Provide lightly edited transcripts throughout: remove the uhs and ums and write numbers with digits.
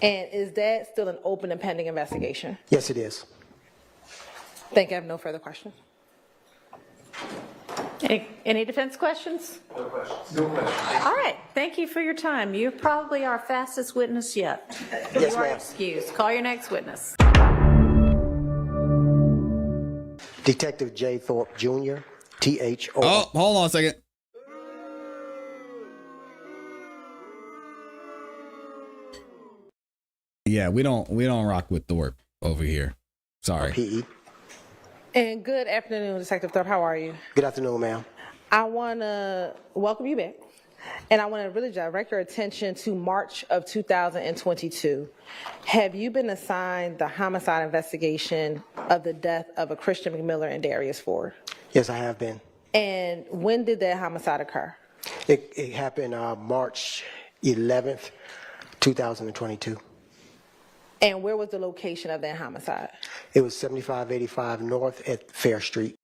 And is that still an open and pending investigation? Yes, it is. Thank you. I have no further questions. Any defense questions? No questions. No questions. All right. Thank you for your time. You're probably our fastest witness yet. Yes, You are ma'am. excused. Call your next witness. Detective J. Thorp Jr., T-H-O. Oh, hold on a second. Yeah, we don't rock with Thorp over here. Sorry. P.E. And good afternoon, Detective Thorpe. How are you? Good afternoon, ma'am. I want to welcome you back. And I want to really direct your attention to March of 2022. Have you been assigned the homicide investigation of the death of a Christian McMiller and Darius Ford? Yes, I have been. And when did that homicide occur? It happened March 11th, 2022. And where was the location of that homicide? It was 7585 North at Fair Street,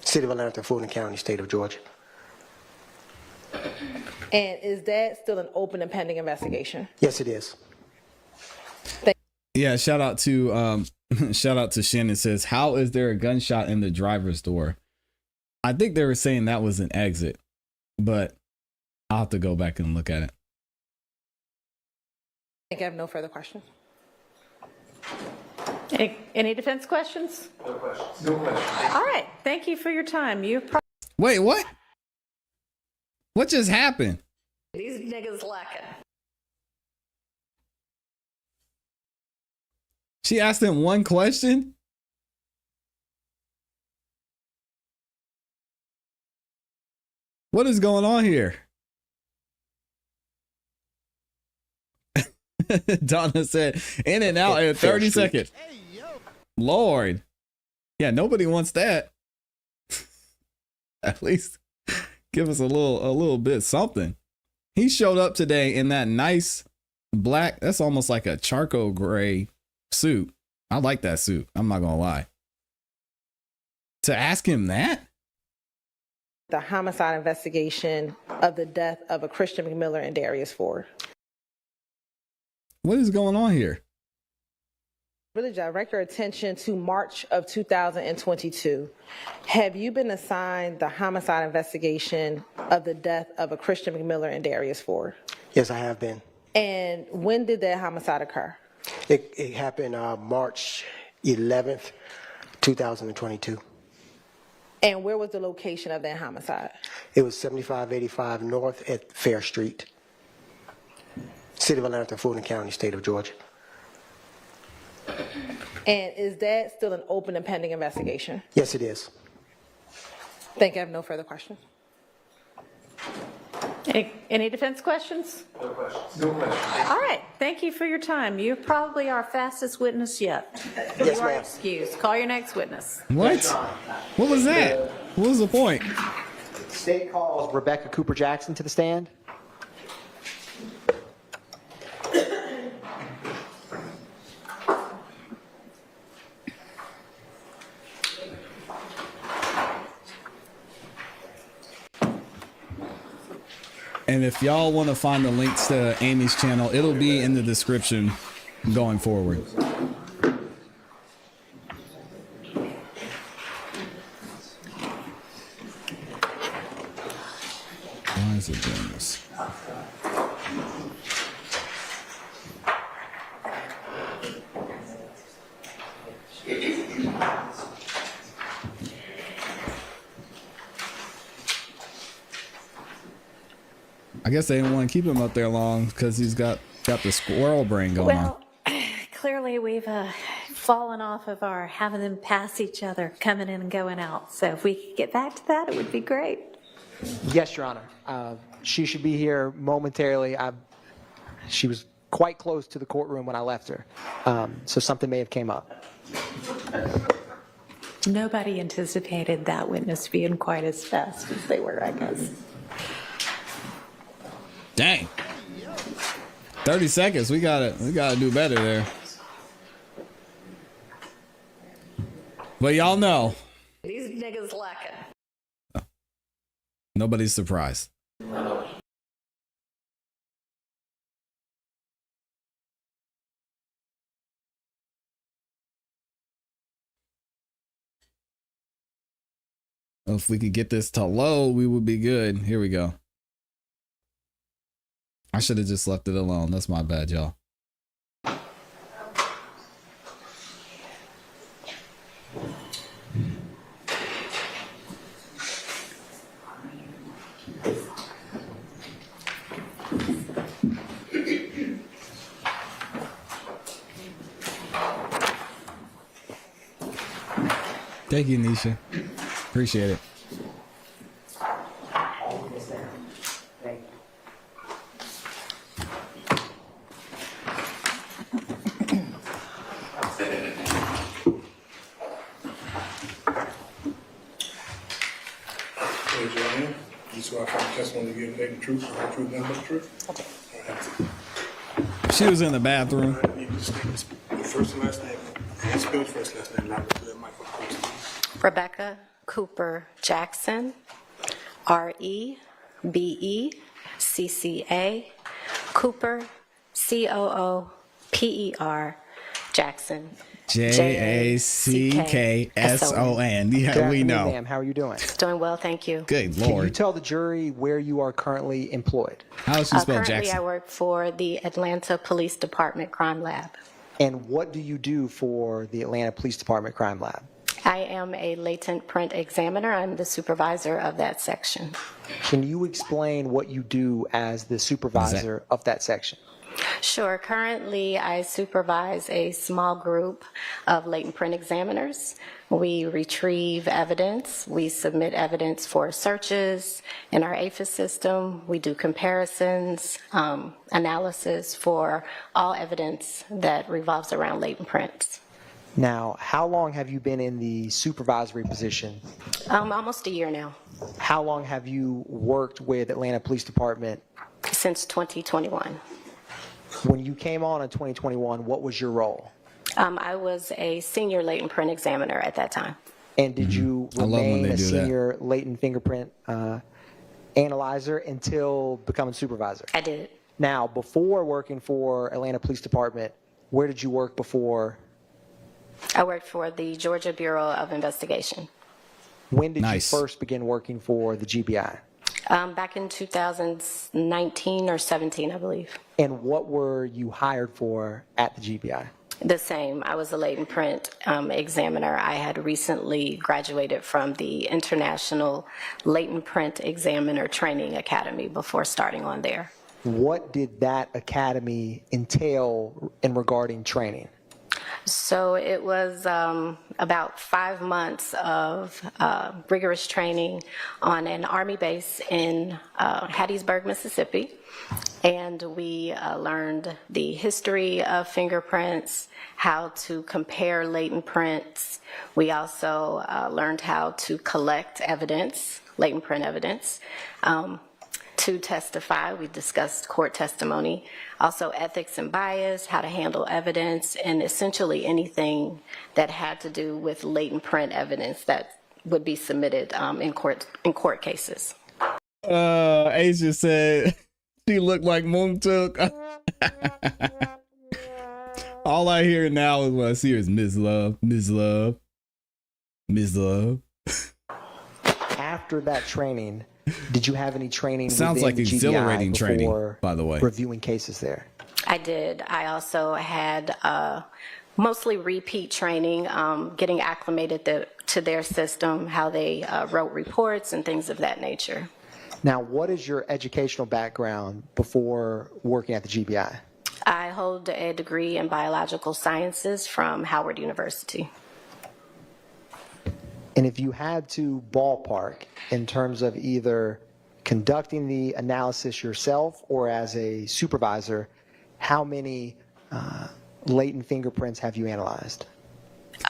City of Atlanta, Fulton County, State of Georgia. And is that still an open and pending investigation? Yes, it is. Yeah, shout out to Shannon says, how is there a gunshot in the driver's door? I think they were saying that was an exit, but I'll have to go back and look at it. I think I have no further questions. Any defense questions? No questions. No questions. All right. Thank you for your time. Wait, what? What just happened? These niggas lacking. She asked him one question? What is going on here? Donna said, in and out in 30 seconds. Lord. Yeah, nobody wants that. At least give us a little bit something. He showed up today in that nice black, that's almost like a charcoal gray suit. I like that suit. I'm not gonna lie. To ask him that? The homicide investigation of the death of a Christian McMiller and Darius Ford. What is going on here? Really direct your attention to March of 2022. Have you been assigned the homicide investigation of the death of a Christian McMiller and Darius Ford? Yes, I have been. And when did that homicide occur? It happened March 11th, 2022. And where was the location of that homicide? It was 7585 North at Fair Street, City of Atlanta, Fulton County, State of Georgia. And is that still an open and pending investigation? Yes, it is. Thank you. I have no further questions. Any defense questions? No questions. No questions. All right. Thank you for your time. You're probably our fastest witness yet. Yes, You are ma'am. excused. Call your next witness. What? What was that? What was the point? State calls Rebecca Cooper Jackson to the stand. And if y'all want to find the links to Amy's channel, it'll be in the description going forward. Why is it doing this? I guess they didn't want to keep him up there long because he's got the squirrel brain going on. Well, clearly we've fallen off of our having them pass each other, coming in and going out. So if we could get back to that, it would be great. Yes, Your Honor. She should be here momentarily. She was quite close to the courtroom when I left her, so something may have came up. Nobody anticipated that witness being quite as fast as they were, I guess. Dang. 30 seconds. We gotta do better there. But y'all know. These niggas lacking. Nobody's surprised. If we could get this to load, we would be good. Here we go. I should have just left it alone. That's my bad, y'all. Thank you, Nisha. Appreciate it. Raise your hand. You swear affirm the testimony you give today the truth, the whole truth, nothing but the truth? Okay. She was in the bathroom. All right, you can state your first and last name. And spell your first and last name. Now, to that microphone, please. Rebecca Cooper Jackson, REBECCA, Cooper, COOPER, Jackson, JACKSON. Good Yeah, we afternoon, know. ma'am. How are you doing? Doing well, thank you. Good Can you Lord. tell the jury where you are currently employed? How does she spell Currently, I Jackson? work for the Atlanta Police Department Crime Lab. And what do you do for the Atlanta Police Department Crime Lab? I am a latent print examiner. I'm the supervisor of that section. Can you explain what you do as the supervisor of that section? Sure. Currently, I supervise a small group of latent print examiners. We retrieve evidence. We submit evidence for searches in our APHIS system. We do comparisons, analysis for all evidence that revolves around latent prints. Now, how long have you been in the supervisory position? Almost a year now, How long have you worked with Atlanta Police Department? since 2021. When you came on in 2021, what was your role? I was a senior latent print examiner at that time. And did you I love when remain they a do that. senior latent fingerprint analyzer until becoming supervisor? I did. Now, before working for Atlanta Police Department, where did you work before? I worked for the Georgia Bureau of Investigation. When did Nice. you first begin working for the GBI? Back in 2019 or 17, I believe. And what were you hired for at the GBI? The same. I was a latent print examiner. I had recently graduated from the International Latent Print Examiner Training Academy before starting on there. What did that academy entail in regarding training? So it was about 5 months of rigorous training on an Army base in Hattiesburg, Mississippi. And we learned the history of fingerprints, how to compare latent prints. We also learned how to collect evidence, latent print evidence. To testify, we discussed court testimony, also ethics and bias, how to handle evidence, and essentially anything that had to do with latent print evidence that would be submitted in court cases. Asia said she looked like Moontuk. All I hear now is what I see her is Miss Love, Miss Love, Miss Love. After that training, did you have any training Sounds within like the GBI exhilarating training, before by the way. reviewing cases there? I did. I also had mostly repeat training, getting acclimated to their system, how they wrote reports and things of that nature. Now, what is your educational background before working at the GBI? I hold a degree in biological sciences from Howard University. And if you had to ballpark in terms of either conducting the analysis yourself or as a supervisor, how many latent fingerprints have you analyzed?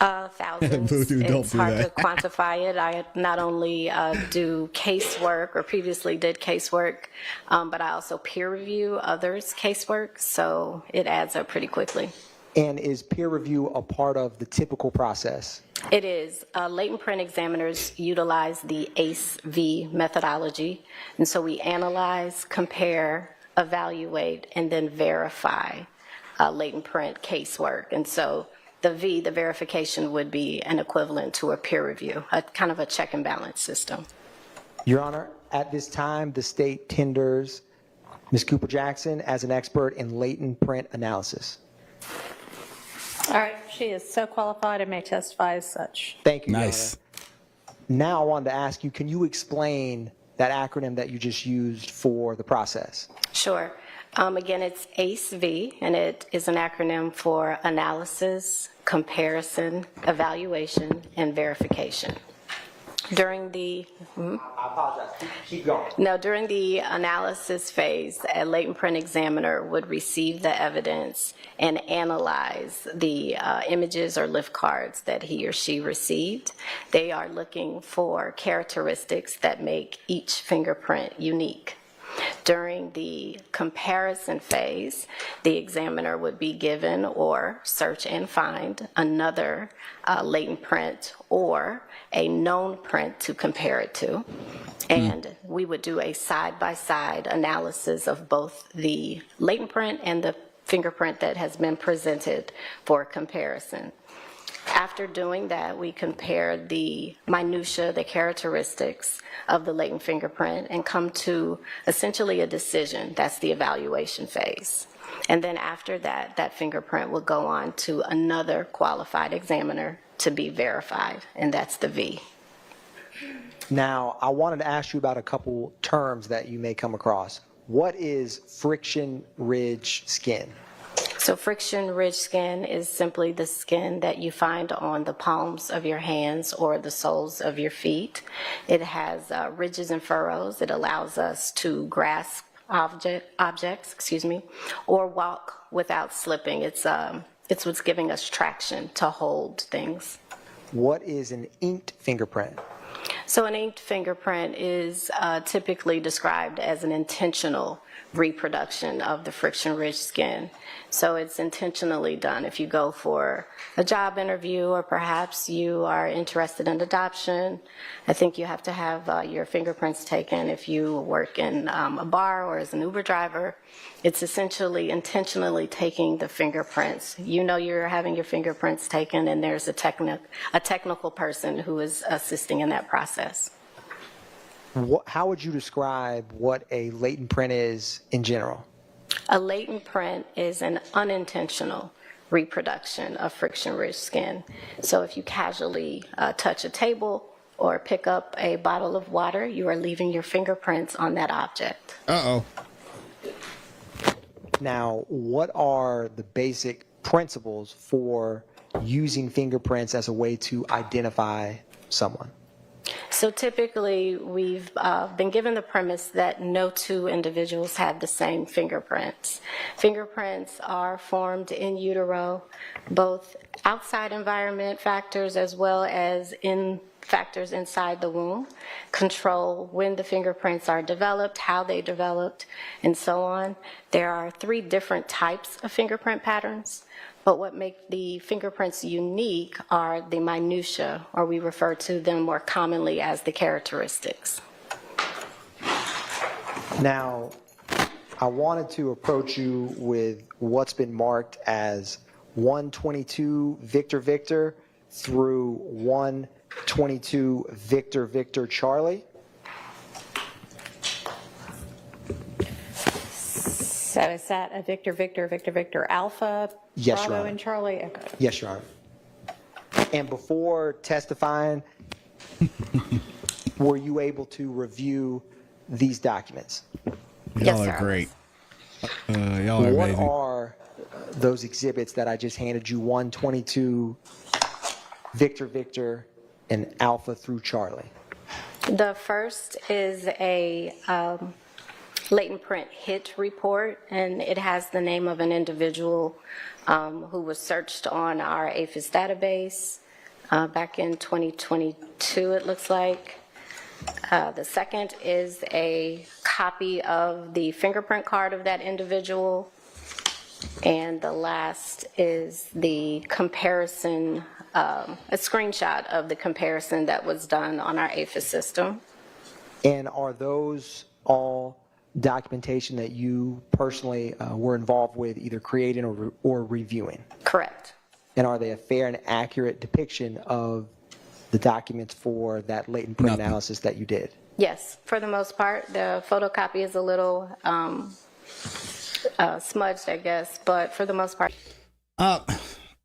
Thousands. Voodoo, don't It's do hard to that. quantify it. I not only do casework or previously did casework, but I also peer review others' casework, so it adds up pretty quickly. And is peer review a part of the typical process? It is. Latent print examiners utilize the ACE-V methodology, and so we analyze, compare, evaluate, and then verify latent print casework. And so the V, the verification, would be an equivalent to a peer review, a kind of a check and balance system. Your Honor, at this time, the state tenders Ms. Cooper-Jackson as an expert in latent print analysis. All right, she is so qualified and may testify as such. Thank you, Your Nice. Honor. Now I wanted to ask you, can you explain that acronym that you just used for the process? Sure. Again, it's ACE-V, and it is an acronym for Analysis, Comparison, Evaluation, and Verification. During the I apologize. Keep going. No, during the analysis phase, a latent print examiner would receive the evidence and analyze the images or lift cards that he or she received. They are looking for characteristics that make each fingerprint unique. During the comparison phase, the examiner would be given or search and find another latent print or a known print to compare it to. And we would do a side-by-side analysis of both the latent print and the fingerprint that has been presented for comparison. After doing that, we compare the minutia, the characteristics of the latent fingerprint, and come to essentially a decision. That's the evaluation phase. And then after that, that fingerprint will go on to another qualified examiner to be verified, and that's the V. Now, I wanted to ask you about a couple terms that you may come across. What is friction ridge skin? So friction-ridge skin is simply the skin that you find on the palms of your hands or the soles of your feet. It has ridges and furrows. It allows us to grasp objects, or walk without slipping. It's what's giving us traction to hold things. What is an inked fingerprint? So an inked fingerprint is typically described as an intentional reproduction of the friction-ridge skin. So it's intentionally done. If you go for a job interview or perhaps you are interested in adoption, I think you have to have your fingerprints taken. If you work in a bar or as an Uber driver, it's essentially intentionally taking the fingerprints. You know you're having your fingerprints taken, and there's a technical person who is assisting in that process. How would you describe what a latent print is in general? A latent print is an unintentional reproduction of friction-ridge skin. So if you casually touch a table or pick up a bottle of water, you are leaving your fingerprints on that object. Uh-oh. Now, what are the basic principles for using fingerprints as a way to identify someone? So typically, we've been given the premise that no two individuals have the same fingerprints. Fingerprints are formed in utero, both outside environment factors as well as in factors inside the womb control when the fingerprints are developed, how they developed, and so on. There are 3 different types of fingerprint patterns. But what makes the fingerprints unique are the minutia, or we refer to them more commonly as the characteristics. Now, I wanted to approach you with what's been marked as 122 Victor Victor through 122 Victor Victor Charlie. So is that a Victor Victor Victor Victor Alpha? Yes, Your Bravo Honor. and Charlie? Okay. Yes, Your Honor. And before testifying, were you able to review these documents? Yes, Y'all sir. are great. Y'all are What amazing. are those exhibits that I just handed you, 122 Victor Victor and Alpha through Charlie? The first is a latent print hit report, and it has the name of an individual who was searched on our APHIS database back in 2022, it looks like. The second is a copy of the fingerprint card of that individual. And the last is the comparison, a screenshot of the comparison that was done on our APHIS system. And are those all documentation that you personally were involved with, either creating or reviewing? Correct. And are they a fair and accurate depiction of the documents for that latent print Nothing. analysis that you did? Yes, for the most part. The photocopy is a little smudged, I guess, but for the most part.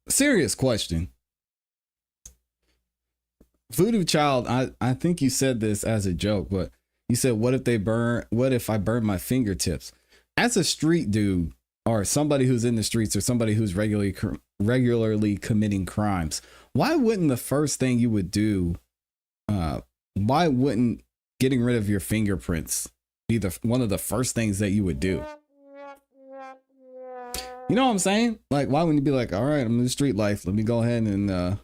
Serious question. Voodoo Child, I think you said this as a joke, but you said, what if I burn my fingertips? As a street dude, or somebody who's in the streets, or somebody who's regularly committing crimes, why wouldn't the first thing you would do, why wouldn't getting rid of your fingerprints be one of the first things that you would do? You know what I'm saying? Like, why wouldn't you be like, all right, I'm in the street life, let me go ahead and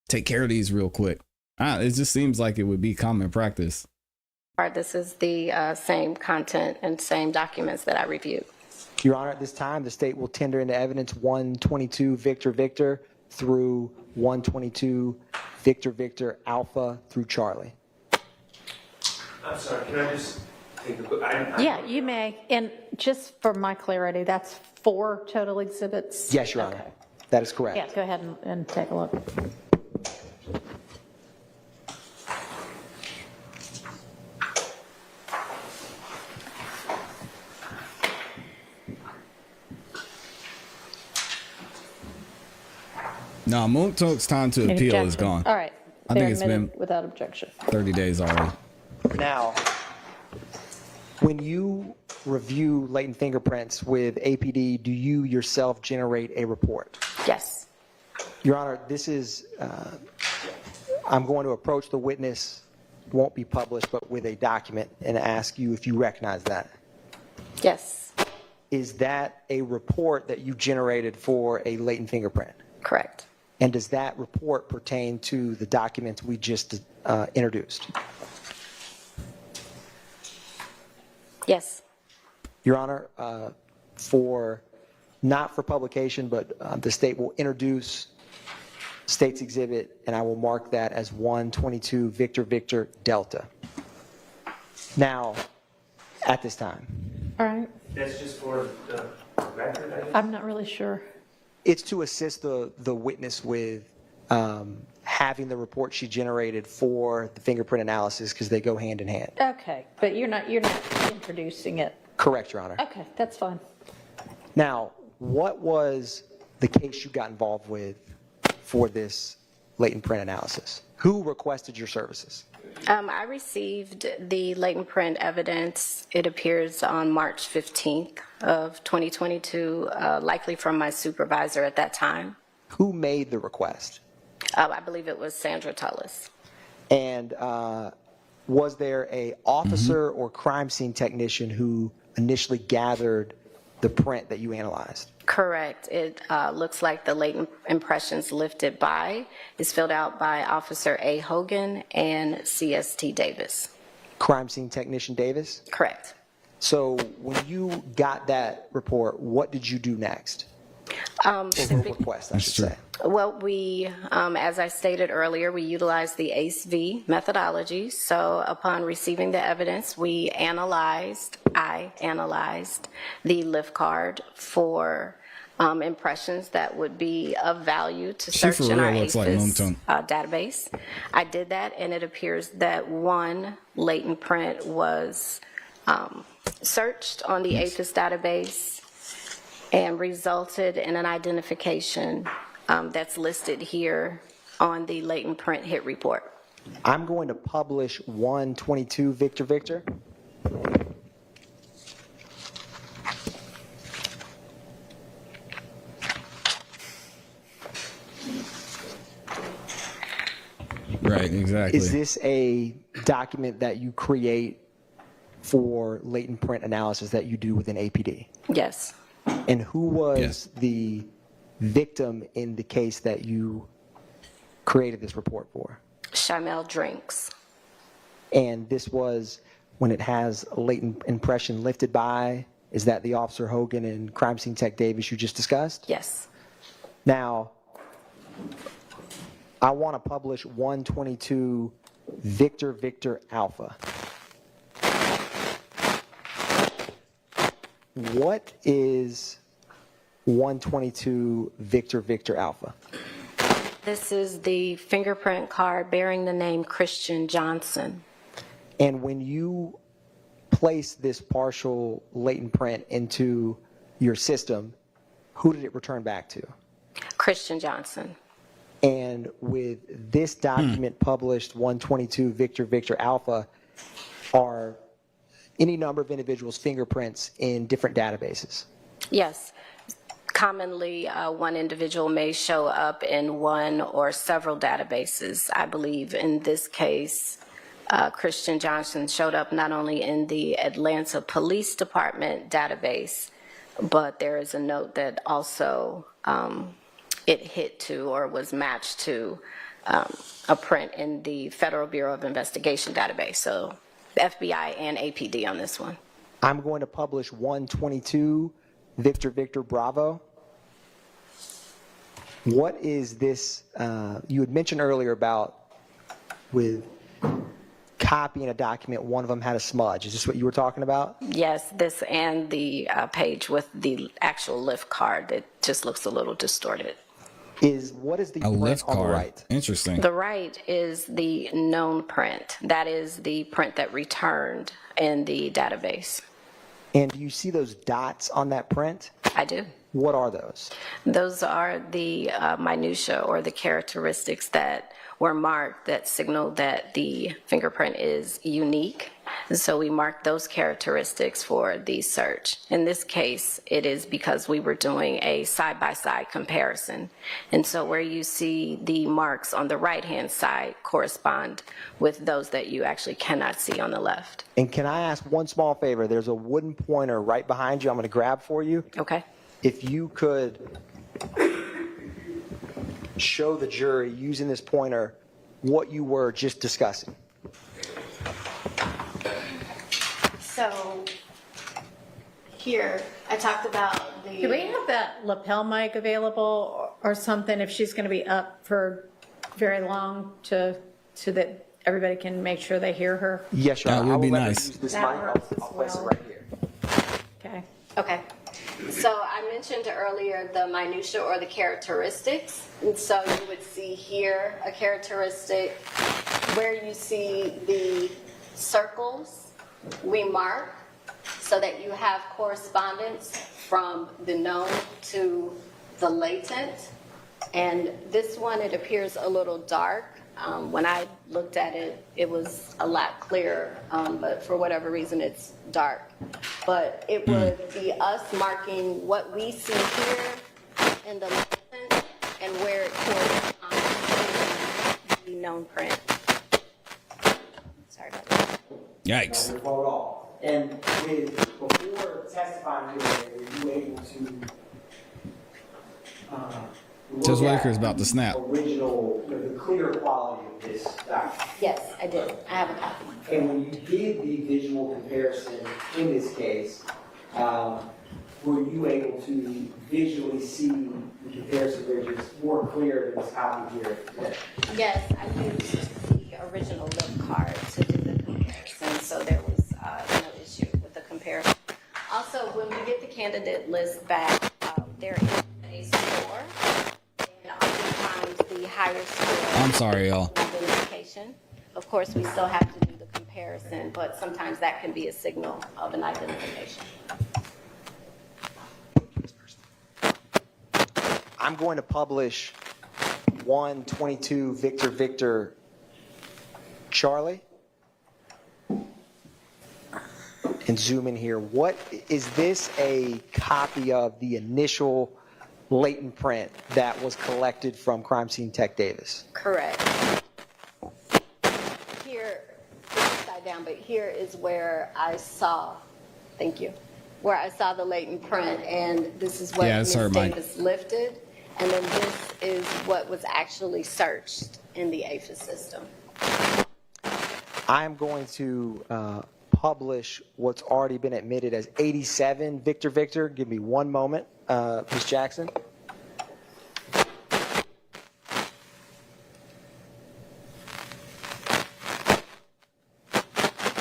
take care of these real quick? It just seems like it would be common practice. This is the same content and same documents that I reviewed. Your Honor, at this time, the state will tender into evidence 122 Victor Victor through 122 Victor Victor Alpha through Charlie. I'm sorry, can I just take a Yeah, you may. And just for my clarity, that's 4 total exhibits? Yes, Your Honor. That is correct. Yeah, go ahead and take a look. No, Moontok's time to appeal is Objection. gone. All right. I think They're it's admitted been without objection. 30 days already. Now, when you review latent fingerprints with APD, do you yourself generate a report? Yes. Your Honor, this is, I'm going to approach the witness, won't be published, but with a document, and ask you if you recognize that. Yes. Is that a report that you generated for a latent fingerprint? Correct. And does that report pertain to the documents we just introduced? Yes. Your Honor, not for publication, but the state will introduce state's exhibit, and I will mark that as 122 Victor Victor Delta. Now, at this time. All right. That's just for the record, I guess? I'm not really sure. It's to assist the witness with having the report she generated for the fingerprint analysis, because they go hand in hand. Okay, but you're not introducing it. Correct, Your Honor. Okay, that's fine. Now, what was the case you got involved with for this latent print analysis? Who requested your services? I received the latent print evidence, it appears on March 15th of 2022, likely from my supervisor at that time. Who made the request? I believe it was Sandra Tullis. And was there a officer or crime scene technician who initially gathered the print that you analyzed? Correct. It looks like the latent impressions lifted by is filled out by Officer A. Hogan and CST Davis. Crime scene technician Davis? Correct. So when you got that report, what did you do next? Or request, I should say. Well, we, as I stated earlier, we utilized the ACE-V methodology. So upon receiving the evidence, I analyzed the lift card for impressions that would be of value to search in our ACE database. I did that, and it appears that one latent print was searched on the APHIS database and resulted in an identification that's listed here on the latent print hit report. I'm going to publish 122 Victor Victor. Right, exactly. Is this a document that you create for latent print analysis that you do within APD? Yes. And who was the victim in the case that you created this report for? Shamel Drinks. And this was when it has a latent impression lifted by, is that the Officer Hogan and Crime Scene Tech Davis you just discussed? Yes. Now, I want to publish 122 Victor Victor Alpha. What is 122 Victor Victor Alpha. This is the fingerprint card bearing the name Christian Johnson. And when you place this partial latent print into your system, who did it return back to? Christian Johnson. And with this document published, 122 Victor Victor Alpha, are any number of individuals' fingerprints in different databases? Yes. Commonly, one individual may show up in one or several databases. I believe in this case, Christian Johnson showed up not only in the Atlanta Police Department database, but there is a note that also it hit to or was matched to a print in the Federal Bureau of Investigation database. So FBI and APD on this one. I'm going to publish 122 Victor Victor Bravo. What is this? You had mentioned earlier about with copying a document, one of them had a smudge. Is this what you were talking about? Yes, this and the page with the actual lift card that just looks a little distorted. What is the A print lift on the card. right? Interesting. The right is the known print. That is the print that returned in the database. And do you see those dots on that print? I do. What are those? Those are the minutia or the characteristics that were marked that signal that the fingerprint is unique. And so we marked those characteristics for the search. In this case, it is because we were doing a side-by-side comparison. And so where you see the marks on the right-hand side correspond with those that you actually cannot see on the left. And can I ask one small favor? There's a wooden pointer right behind you I'm going to grab for you. Okay? If you could show the jury using this pointer what you were just discussing. So here, I talked about the... Do we have that lapel mic available or something if she's going to be up for very long so that everybody can make sure they hear her? Yes, Your That Honor. would I will be let her nice. use this That mic. works as I'll place it well. right here. Okay. Okay. So I mentioned earlier the minutia or the characteristics. And so you would see here a characteristic where you see the circles we mark so that you have correspondence from the known to the latent. And this one, it appears a little dark. When I looked at it, it was a lot clearer, but for whatever reason, it's dark. But it would be us marking what we see here in the latent and where it corresponds to the known print. Sorry about that. Yikes. Not your fault at all. And before testifying today, were you able to Judge look Whitaker is at about to snap. original, the clear quality of this document? Yes, I did. I have a copy. And when you did the visual comparison in this case, were you able to visually see the comparison ridges more clear than this copy here today? Yes, I used the original lip card to do the comparison, so there was no issue with the comparison. Also, when we get the candidate list back, there is a score, and oftentimes the higher score. I'm sorry, y'all. Identification. Of course, we still have to do the comparison, but sometimes that can be a signal of an identification. I'm going to publish 122 Victor Victor Charlie. And zoom in here. What is this a copy of the initial latent print that was collected from Crime Scene Tech Davis? Correct. Here, it's upside down, but here is where I saw, thank you, where I saw the latent print, and this is what Yeah, it's Ms. her mic. Davis lifted, and then this is what was actually searched in the APHIS system. I'm going to publish what's already been admitted as 87 Victor Victor. Give me one moment, Ms. Jackson.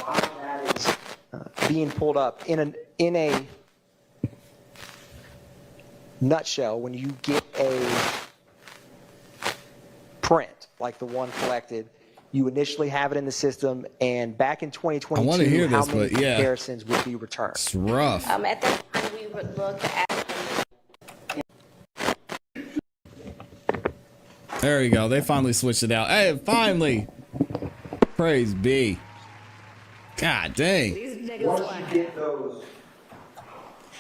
While that is being pulled up in a nutshell, when you get a print like the one collected, you initially have it in the system, and back in 2022, I wanna hear how this, many but yeah. comparisons would be returned? It's rough. At that time, we would look at There we go. They finally switched it out. Hey, finally. Praise be. God dang.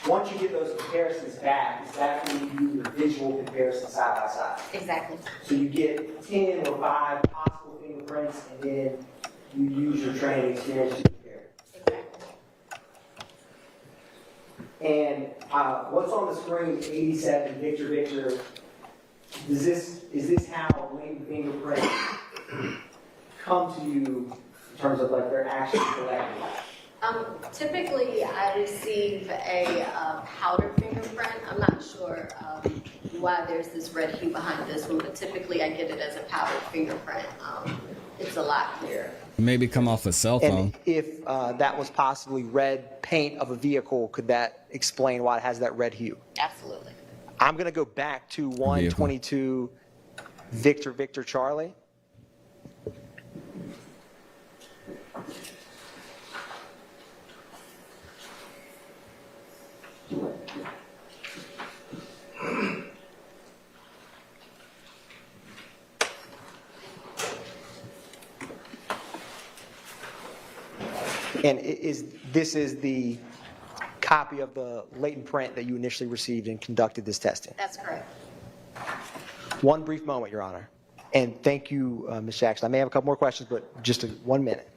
Once you get those comparisons back, is that when you do the visual comparison side by side? exactly. So you get 10 or 5 possible fingerprints, and then you use your training experience to compare. Exactly. And what's on the screen, 87, Victor, Victor, is this how latent fingerprints come to you in terms of like their actually collected? Typically, I receive a powder fingerprint. I'm not sure why there's this red hue behind this one, but typically I get it as a powdered fingerprint. It's a lot clearer. Maybe come off a cell phone. And if that was possibly red paint of a vehicle, could that explain why it has that red hue? Absolutely. I'm going to go back to 122 Victor, Victor, Charlie. And this is the copy of the latent print that you initially received and conducted this testing? That's correct. One brief moment, Your Honor. And thank you, Ms. Jackson. I may have a couple more questions, but just 1 minute.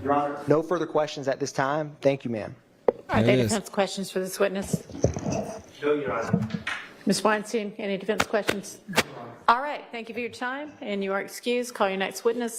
Your Honor, no further questions at this time. Thank you, ma'am. Are There there it is. defense questions for this witness? No, Your Honor. Ms. Weinstein, any defense questions? All right, thank you for your time, and you are excused. Call your next witness.